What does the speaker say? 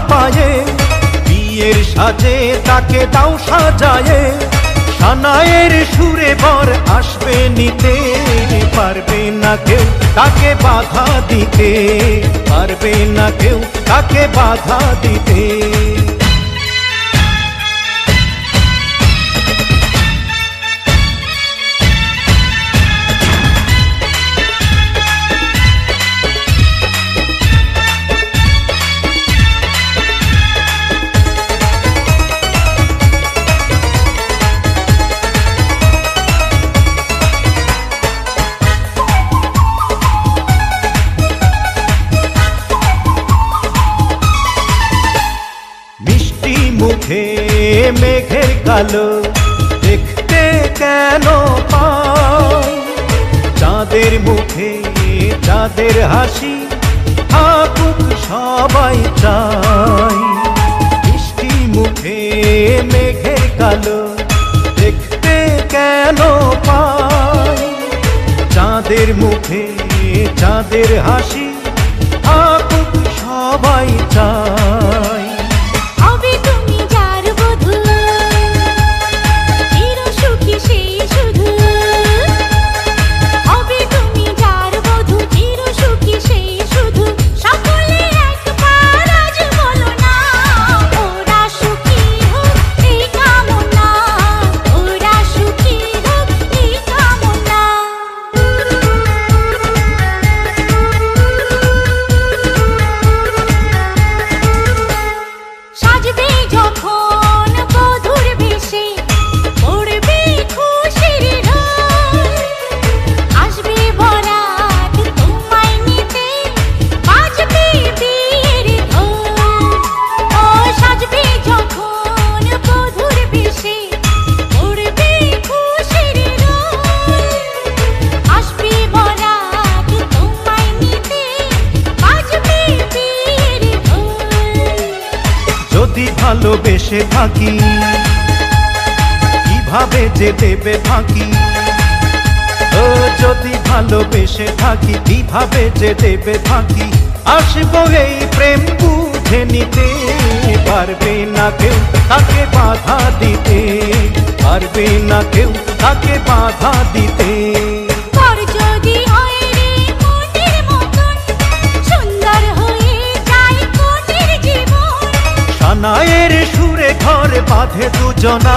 পায়ে, বিয়ের সাজে তাকে দাও সাজায়ে, সানায়ের সুরে বর আসবে নিতে, পারবে না কেউ তাকে বাধা দিতে, পারবে না কেউ তাকে বাধা দিতে। মুখে মেঘের কালো দেখতে কেন পাই, চাঁদের মুখে চাঁদের হাসি থাকুক সবাই চাই। মিষ্টি মুখে মেঘের কালো দেখতে কেন পাই, চাঁদের মুখে চাঁদের হাসি থাকুক সবাই চাই। যদি ভালোবেসে থাকি কিভাবে যে দেবে ফাঁকি, ও যদি ভালোবেসে থাকি কিভাবে যে দেবে ফাঁকি, আসবো এই প্রেম বুঝে নিতে, পারবে না কেউ তাকে বাধা দিতে, পারবে না কেউ তাকে বাধা দিতে। সানায়ের সুরে ঘর বাঁধে দুজনা।